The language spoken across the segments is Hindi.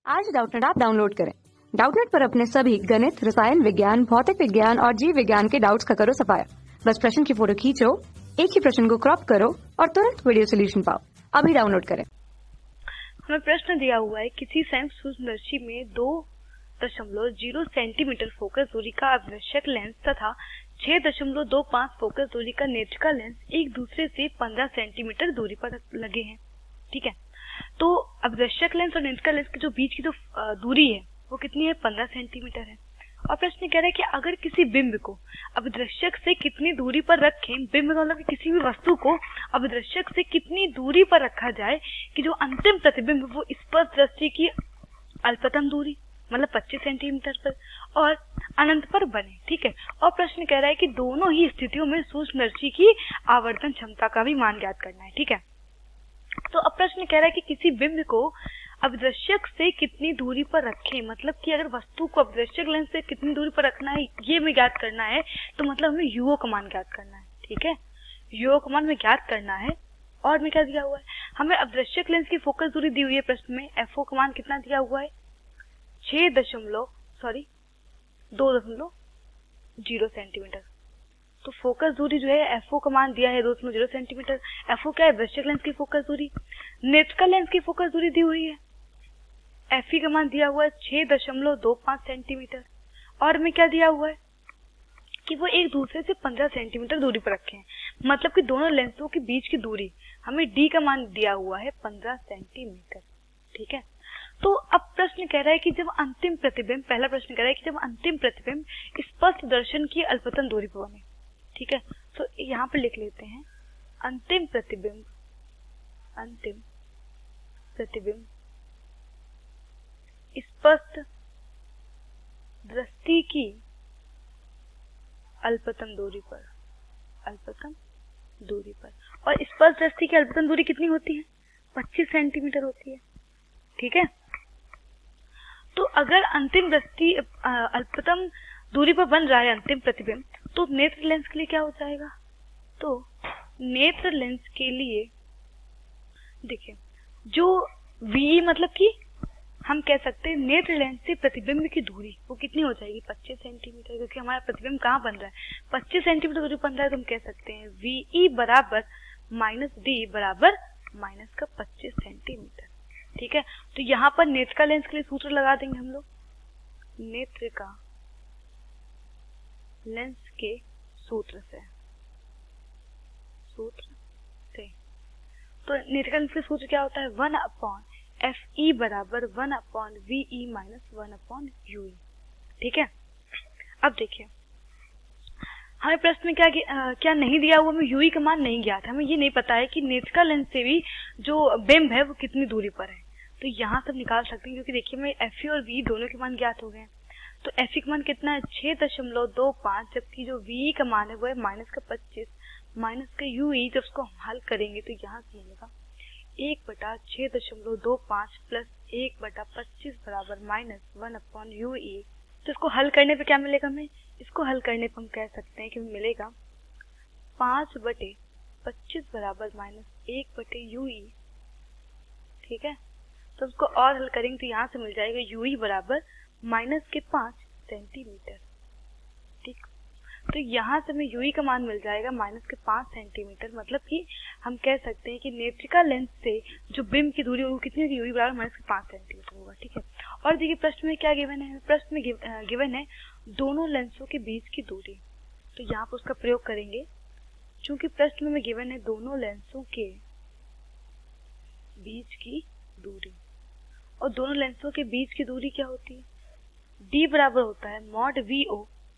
आज डाउटनेट ऐप डाउनलोड करें। डाउटनेट पर अपने सभी गणित, रसायन विज्ञान, भौतिक विज्ञान और जीव विज्ञान के डाउट्स का करो सफाया। बस प्रश्न की फोटो खींचो, एक ही प्रश्न को क्रॉप करो और तुरंत वीडियो सोल्यूशन पाओ। अभी डाउनलोड करें। हमें प्रश्न दिया हुआ है, किसी संयुक्त सूक्ष्मदर्शी में 2.0 सेंटीमीटर फोकस दूरी का आवश्यक लेंस तथा 6.25 फोकस दूरी का नेत्रिका लेंस एक दूसरे से 15 सेंटीमीटर दूरी पर लगे हैं। ठीक है, तो आवश्यक लेंस और नेत्रिका लेंस के जो बीच की जो दूरी है वो कितनी है? 15 सेंटीमीटर है। और प्रश्न कह रहा है कि अगर किसी बिंब को अभिदृश्यक से कितनी दूरी पर रखें, बिंब मतलब कि किसी भी वस्तु को अभिदृश्यक से कितनी दूरी पर रखा जाए कि जो अंतिम प्रतिबिंब वो स्पष्ट दृष्टि की अल्पतम दूरी मतलब 25 सेंटीमीटर पर और अनंत पर बने। ठीक है, और प्रश्न कह रहा है कि दोनों ही स्थितियों में सूक्ष्मदर्शी की आवर्धन क्षमता का भी मान ज्ञात करना है। ठीक है, तो अब प्रश्न कह रहा है कि किसी बिंब को अभिदृश्यक से कितनी दूरी पर रखें, मतलब कि अगर वस्तु को अभिदृश्यक लेंस से कितनी दूरी पर रखना है ये हमें ज्ञात करना है, तो मतलब हमें यूओ का मान ज्ञात करना है। ठीक है, यूओ का मान हमें ज्ञात करना है। और में क्या दिया हुआ है, हमें अभिदृश्यक लेंस की फोकस दूरी दी हुई है प्रश्न में। एफओ का मान कितना दिया हुआ है? 2.0 सेंटीमीटर। तो फोकस दूरी जो है एफओ का मान दिया है 2.0 सेंटीमीटर। एफओ क्या है? अभिदृश्यक लेंस की फोकस दूरी। नेत्रिका लेंस की फोकस दूरी दी हुई है, एफई का मान दिया हुआ है 6.25 सेंटीमीटर। और में क्या दिया हुआ है कि वो एक दूसरे से 15 सेंटीमीटर दूरी पर रखे हैं, मतलब कि दोनों लेंसों के बीच की दूरी हमें डी का मान दिया हुआ है 15 सेंटीमीटर। ठीक है, तो अब प्रश्न कह रहा है कि जब अंतिम प्रतिबिंब, पहला प्रश्न कह रहा है कि जब अंतिम प्रतिबिंब स्पष्ट दर्शन की अल्पतन दूरी पर बने। ठीक है, तो यहाँ पर लिख लेते हैं अंतिम प्रतिबिंब स्पष्ट दृष्टि की अल्पतन दूरी पर और स्पष्ट दृष्टि की अल्पतन दूरी कितनी होती है? 25 सेंटीमीटर होती है। ठीक है, तो अगर अंतिम दृष्टि अल्पतम दूरी पर बन रहा है अंतिम प्रतिबिंब, तो नेत्र लेंस के लिए क्या हो जाएगा? तो नेत्र लेंस के लिए देखिए जो वी मतलब कि हम कह सकते हैं नेत्र लेंस से प्रतिबिंब की दूरी वो कितनी हो जाएगी? 25 सेंटीमीटर, क्योंकि हमारा प्रतिबिंब कहाँ बन रहा है? 25 सेंटीमीटर दूरी बन रहा है, तो हम कह सकते हैं वी बराबर माइनस डी बराबर माइनस का 25 सेंटीमीटर। ठीक है, तो यहाँ पर नेत्रिका लेंस के लिए सूत्र लगा देंगे हम लोग, नेत्रिका लेंस के सूत्र से तो नेत्रिका लेंस के सूत्र क्या होता है? 1/FE बराबर 1/VE माइनस 1/UE। ठीक है, अब देखिए हमें प्रश्न में क्या नहीं दिया हुआ, हमें यूई का मान नहीं ज्ञात है। हमें ये नहीं पता है कि नेत्रिका लेंस से भी जो बिंब है वो कितनी दूरी पर है, तो यहाँ सब निकाल सकते हैं, क्योंकि देखिए हमें एफई और वी दोनों के मान ज्ञात हो गए हैं। तो एफई का मान कितना है? 6.25, जबकि जो वी का मान है वो है माइनस का 25 माइनस का यूई। जब उसको हम हल करेंगे तो यहाँ से मिलेगा 1/6.25 प्लस 1/25 बराबर माइनस 1/UE। तो इसको हल करने पे क्या मिलेगा हमें? इसको हल करने पर हम कह सकते हैं कि मिलेगा 5/25 बराबर माइनस 1/UE। ठीक है, तो उसको और हल करेंगे तो यहाँ से मिल जाएगा UE बराबर माइनस के 5 सेंटीमीटर। ठीक, तो यहाँ से हमें यूई का मान मिल जाएगा माइनस के 5 सेंटीमीटर, मतलब कि हम कह सकते हैं कि नेत्रिका लेंस से जो बिंब की दूरी होगी कितनी होगी? यूई बराबर माइनस के 5 सेंटीमीटर होगा। ठीक है, और देखिए प्रश्न में क्या गिवन है? प्रश्न में गिवन है दोनों लेंसों के बीच की दूरी, तो यहाँ पर उसका प्रयोग करेंगे। चूंकि प्रश्न में गिवन है दोनों लेंसों के बीच की दूरी, और दोनों लेंसों के बीच की दूरी क्या होती है? डी बराबर होता है mod VO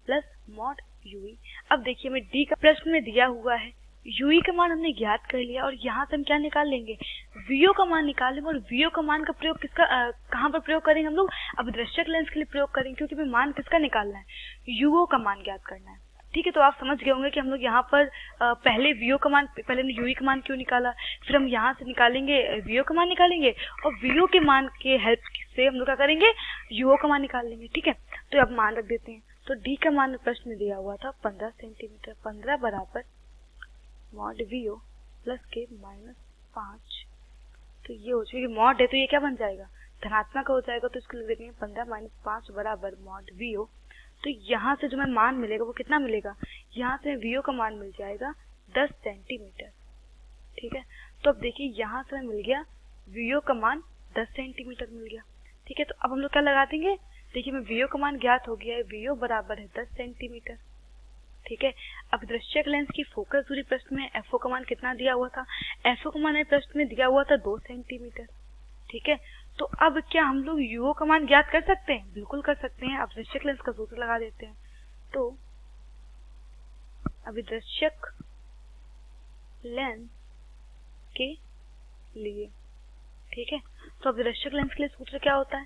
plus mod UE. अब देखिए हमें डी का प्रश्न में दिया हुआ है, यूई का मान हमने ज्ञात कर लिया, और यहाँ से हम क्या निकाल लेंगे? वीओ का मान निकाल लेंगे। और वीओ का मान का प्रयोग कहाँ पर प्रयोग करेंगे हम लोग? अभिदृश्यक लेंस के लिए प्रयोग करेंगे, क्योंकि हमें मान किसका निकालना है? यूओ का मान ज्ञात करना है। ठीक है, तो आप समझ गए होंगे कि हम लोग यहाँ पर पहले वीओ का मान, पहले ने यूई का मान क्यों निकाला, फिर हम यहाँ से निकालेंगे वीओ का मान निकालेंगे, और वीओ के मान के हेल्प से हम लोग क्या करेंगे? यूओ का मान निकाल लेंगे। ठीक है, तो अब मान रख देते हैं। तो डी का मान प्रश्न में दिया हुआ था 15 सेंटीमीटर, 15 बराबर मॉड VO प्लस के माइनस 5, तो ये हो जाएगी मॉड है तो ये क्या बन जाएगा? धनात्मक हो जाएगा तो इसको लिख देंगे 15 माइनस 5 बराबर मॉड वीओ। तो यहाँ से जो मैं मान मिलेगा वो कितना मिलेगा, यहाँ से वीओ का मान मिल जाएगा 10 सेंटीमीटर। ठीक है, तो अब देखिए यहाँ से मिल गया वीओ का मान 10 सेंटीमीटर मिल गया। ठीक है, तो अब हम लोग क्या लगा देंगे, देखिए मैं वीओ का मान ज्ञात हो गया है, वीओ बराबर है 10 सेंटीमीटर। ठीक है, अब दृश्यक लेंस की फोकस दूरी प्रश्न में एफओ का मान कितना दिया हुआ था, एफओ का मान प्रश्न में दिया हुआ था 2 सेंटीमीटर। ठीक है, तो अब क्या हम लोग यूओ का मान ज्ञात कर सकते हैं, बिल्कुल कर सकते हैं। अब दृश्यक लेंस का सूत्र लगा देते हैं। तो अभी दृश्यक लेंस के लिए, ठीक है, तो अब दृश्यक लेंस के लिए सूत्र क्या होता है,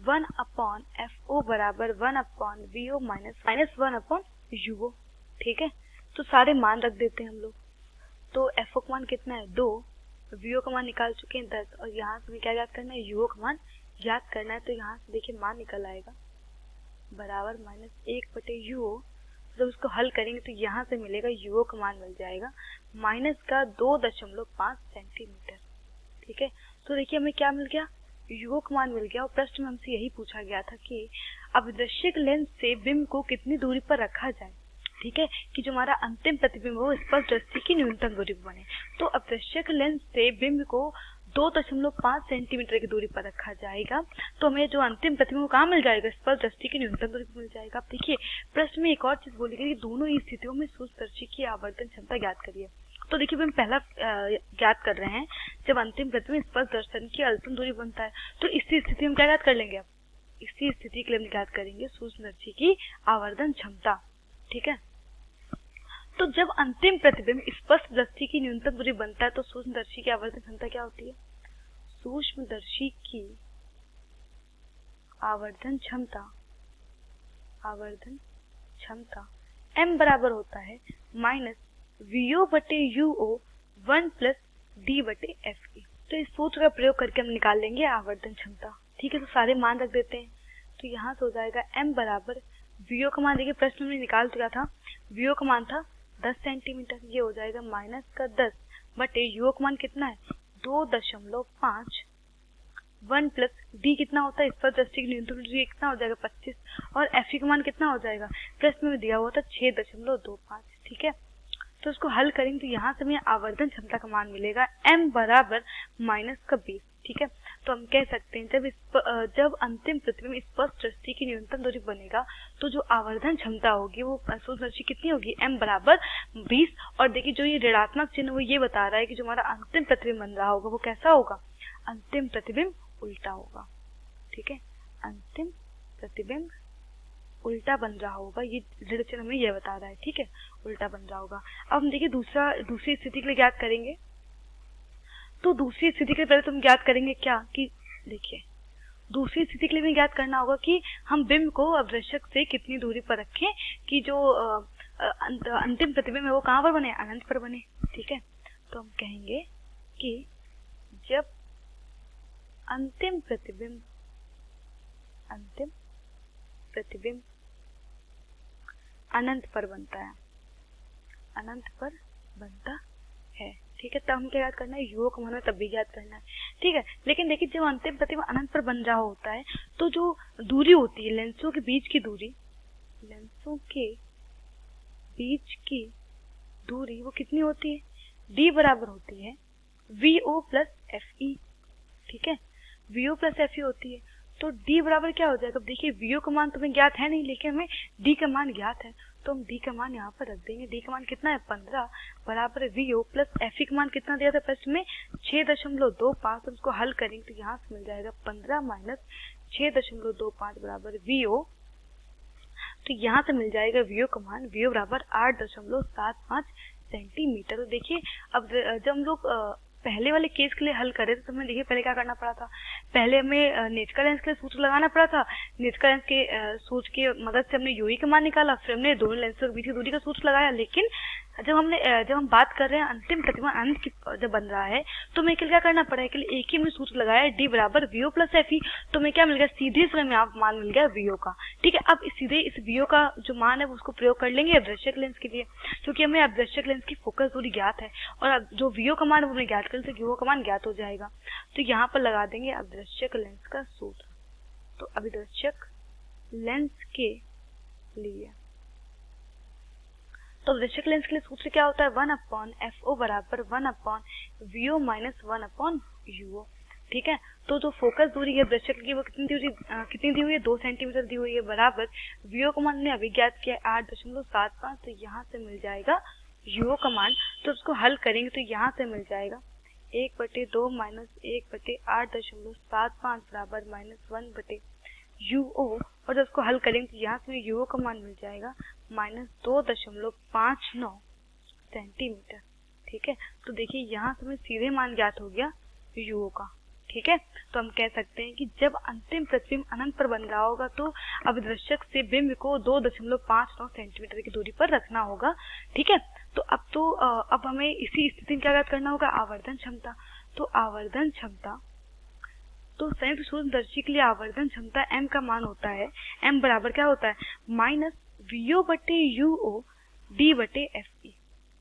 1/FO बराबर 1/VO माइनस 1/UO। ठीक है, तो सारे मान रख देते हैं हम लोग। तो एफओ का मान कितना है 2, वीओ का मान निकाल चुके हैं 10, और यहाँ से क्या ज्ञात करना है, यूओ का मान ज्ञात करना है। तो यहाँ से देखिए मान निकल आएगा बराबर -1/UO। जब उसको हल करेंगे तो यहाँ से मिलेगा यूओ का मान मिल जाएगा -2.5 सेंटीमीटर। ठीक है, तो देखिए हमें क्या मिल गया, यूओ का मान मिल गया। और प्रश्न में हमसे यही पूछा गया था कि अब दृश्यक लेंस से बिंब को कितनी दूरी पर रखा जाए। ठीक है, कि जो हमारा अंतिम प्रतिबिंब हो स्पष्ट दृष्टि की न्यूनतम दूरी पर बने। तो अब दृश्यक लेंस से बिंब को 2.5 सेंटीमीटर की दूरी पर रखा जाएगा, तो हमें जो अंतिम प्रतिबिंब कहाँ मिल जाएगा, स्पष्ट दृष्टि की न्यूनतम दूरी पर मिल जाएगा। अब देखिए प्रश्न में एक और चीज बोली गई, दोनों ही स्थितियों में सूक्ष्मदर्शी की आवर्धन क्षमता ज्ञात करिए। तो देखिए हम पहला ज्ञात कर रहे हैं, जब अंतिम प्रतिबिंब स्पष्ट दर्शन की अल्पतम दूरी बनता है, तो इसी स्थिति में क्या ज्ञात कर लेंगे, अब इसी स्थिति के लिए हम ज्ञात करेंगे सूक्ष्मदर्शी की आवर्धन क्षमता। ठीक है, तो जब अंतिम प्रतिबिंब स्पष्ट दृष्टि की न्यूनतम दूरी बनता है तो सूक्ष्मदर्शी की आवर्धन क्षमता क्या होती है, सूक्ष्मदर्शी की आवर्धन क्षमता m बराबर होता है -VO/UO 1 + D/FE। तो इस सूत्र का प्रयोग करके हम निकाल लेंगे आवर्धन क्षमता। ठीक है, तो सारे मान रख देते हैं। तो यहाँ से हो जाएगा m बराबर VO का मान, देखिए प्रश्न में निकाल चुका था, VO का मान था 10 सेंटीमीटर, ये हो जाएगा -10/UO का मान कितना है 2.5, 1 + D कितना होता है, स्पष्ट दृष्टि की न्यूनतम दूरी कितना हो जाएगा 25, और FE का मान कितना हो जाएगा, प्रश्न में दिया हुआ था 6.25। ठीक है, तो उसको हल करेंगे तो यहाँ से हमें आवर्धन क्षमता का मान मिलेगा m बराबर -20। ठीक है, तो हम कह सकते हैं जब अंतिम प्रतिबिंब स्पष्ट दृष्टि की न्यूनतम दूरी बनेगा तो जो आवर्धन क्षमता होगी वो सूक्ष्मदर्शी कितनी होगी, m बराबर 20। और देखिए जो ये ऋणात्मक चिन्ह वो ये बता रहा है कि जो हमारा अंतिम प्रतिबिंब बन रहा होगा वो कैसा होगा, अंतिम प्रतिबिंब उल्टा होगा। ठीक है, अंतिम प्रतिबिंब उल्टा बन रहा होगा, ये ऋण चिन्ह हमें ये बता रहा है। ठीक है, उल्टा बन रहा होगा। अब हम देखिए दूसरी स्थिति के लिए ज्ञात करेंगे। तो दूसरी स्थिति के लिए पहले तुम ज्ञात करेंगे क्या, कि देखिए दूसरी स्थिति के लिए भी ज्ञात करना होगा कि हम बिंब को अवदृश्यक से कितनी दूरी पर रखें कि जो अंतिम प्रतिबिंब है वो कहाँ पर बने, अनंत पर बने। ठीक है, तो हम कहेंगे कि जब अंतिम प्रतिबिंब अनंत पर बनता है, ठीक है, तब हम क्या याद करना है, यूओ का मान हमें तब भी याद करना है। ठीक है, लेकिन देखिए जब अंतिम प्रतिबिंब अनंत पर बन रहा होता है तो जो दूरी होती है लेंसों के बीच की दूरी वो कितनी होती है, d बराबर होती है VO + FE। ठीक है, VO + FE होती है, तो d बराबर क्या हो जाएगा, देखिए VO का मान तुम्हें ज्ञात है नहीं, लेकिन हमें d का मान ज्ञात है, तो हम d का मान यहाँ पर रख देंगे। d का मान कितना है 15 बराबर VO + FE का मान कितना दिया था प्रश्न में 6.25। तो उसको हल करेंगे तो यहाँ से मिल जाएगा 15 - 6.25 बराबर VO। तो यहाँ से मिल जाएगा VO का मान, VO बराबर 8.75 सेंटीमीटर। तो देखिए अब जब हम लोग पहले वाले केस के लिए हल करे तो हमें देखिए पहले क्या करना पड़ा था, पहले हमें नेचुरल लेंस के लिए सूत्र लगाना पड़ा था। नेचुरल लेंस के सूत्र की मदद से हमने यूई का मान निकाला, फिर हमने दोनों लेंस के बीच की दूरी का सूत्र लगाया, लेकिन जब हम बात कर रहे हैं अंतिम प्रतिबिंब अनंत की जब बन रहा है तो मैं के लिए क्या करना पड़ा है, एक ही में सूत्र लगाया डी बराबर वीओ प्लस एफ ई, तो मैं क्या मिल गया, सीधे से हमें यहाँ मान मिल गया वीओ का। ठीक है, अब सीधे इस वीओ का जो मान है उसको प्रयोग कर लेंगे अवदर्शक लेंस के लिए, क्योंकि हमें अवदर्शक लेंस की फोकस दूरी ज्ञात है और अब जो वीओ का मान है वो हमें ज्ञात कर, तो वीओ का मान ज्ञात हो जाएगा। तो यहाँ पर लगा देंगे अवदर्शक लेंस का सूत्र। तो अवदर्शक लेंस के लिए तो अवदर्शक लेंस के लिए सूत्र क्या होता है, 1/FO बराबर 1/VO माइनस 1/UO। ठीक है, तो जो फोकस दूरी है अवदर्शक की वो कितनी दी हुई है, 2 सेंटीमीटर दी हुई है, बराबर VO का मान ने अभी ज्ञात किया 8.75, तो यहाँ से मिल जाएगा UO का मान। तो उसको हल करेंगे तो यहाँ से मिल जाएगा 1/2 माइनस 1/8.75 बराबर -1/UO, और जब उसको हल करेंगे तो यहाँ से UO का मान मिल जाएगा -2.59 सेंटीमीटर। ठीक है, तो देखिए यहाँ से हमें सीधे मान ज्ञात हो गया UO का। ठीक है, तो हम कह सकते हैं कि जब अंतिम प्रतिबिंब अनंत पर बन रहा होगा तो अवदर्शक से बिंब को 2.59 सेंटीमीटर की दूरी पर रखना होगा। ठीक है, तो अब हमें इसी स्थिति में क्या ज्ञात करना होगा, आवर्धन क्षमता। तो आवर्धन क्षमता, तो संयुक्त सूक्ष्मदर्शी के लिए आवर्धन क्षमता m का मान होता है, m बराबर क्या होता है, -VO/UO D/FE।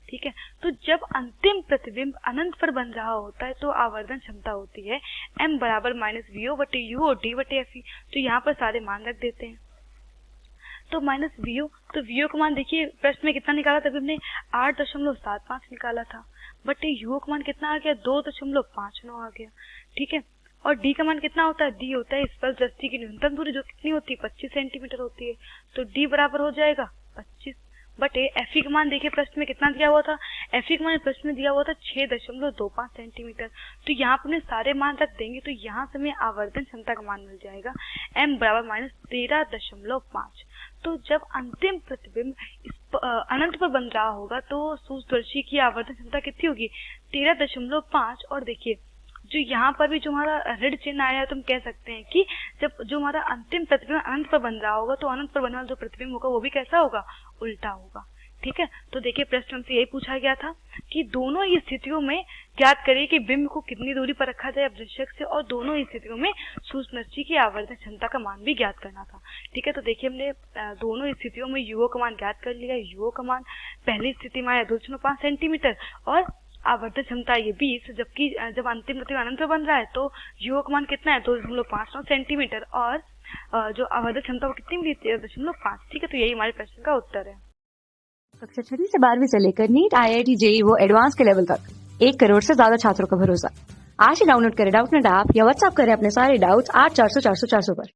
ठीक है, तो जब अंतिम प्रतिबिंब अनंत पर बन रहा होता है तो आवर्धन क्षमता होती है m बराबर -VO/UO D/FE। तो यहाँ पर सारे मान रख देते हैं। तो -VO, तो VO का मान देखिए प्रश्न में कितना निकाला था, हमने 8.75 निकाला था, बट UO का मान कितना आ गया, 2.59 आ गया। ठीक है, और D का मान कितना होता है, D होता है स्पर्श दृष्टि की न्यूनतम दूरी, जो कितनी होती है, 25 सेंटीमीटर होती है। तो D बराबर हो जाएगा 25 बटे FE का मान देखिए प्रश्न में कितना दिया हुआ था, FE का मान प्रश्न में दिया हुआ था 6.25 सेंटीमीटर। तो यहाँ पर सारे मान रख देंगे तो यहाँ से हमें आवर्धन क्षमता का मान मिल जाएगा m बराबर -13.5। तो जब अंतिम प्रतिबिंब अनंत पर बन रहा होगा तो सूक्ष्मदर्शी की आवर्धन क्षमता कितनी होगी, 13.5। और देखिए जो यहाँ पर भी जो हमारा ऋण चिन्ह आया है तो हम कह सकते हैं कि जब जो हमारा अंतिम प्रतिबिंब अनंत पर बन रहा होगा तो अनंत पर बनने वाला जो प्रतिबिंब होगा वो भी कैसा होगा, उल्टा होगा। ठीक है, तो देखिए प्रश्न हमसे यही पूछा गया था कि दोनों ही स्थितियों में ज्ञात करिए कि बिंब को कितनी दूरी पर रखा जाए अवदर्शक से, और दोनों ही स्थितियों में सूक्ष्मदर्शी की आवर्धन क्षमता का मान भी ज्ञात करना था। ठीक है, तो देखिए हमने दोनों स्थितियों में UO का मान ज्ञात कर लिया। UO का मान पहली स्थिति में आया 2.5 सेंटीमीटर और आवर्धन क्षमता ये 20, जबकि जब अंतिम प्रतिबिंब अनंत पर बन रहा है तो UO का मान कितना है, 2.59 सेंटीमीटर, और जो आवर्धन क्षमता वो कितनी मिली, 13.5। ठीक है, तो यही हमारे प्रश्न का उत्तर है। कक्षा 6 से 12वीं से लेकर नीट, IIT, JEE वो एडवांस के लेवल तक 1 करोड़ से ज्यादा छात्रों का भरोसा। आज ही डाउनलोड करें डाउटनेट ऐप या व्हाट्सएप करें अपने सारे डाउट्स 8400 400 400 पर।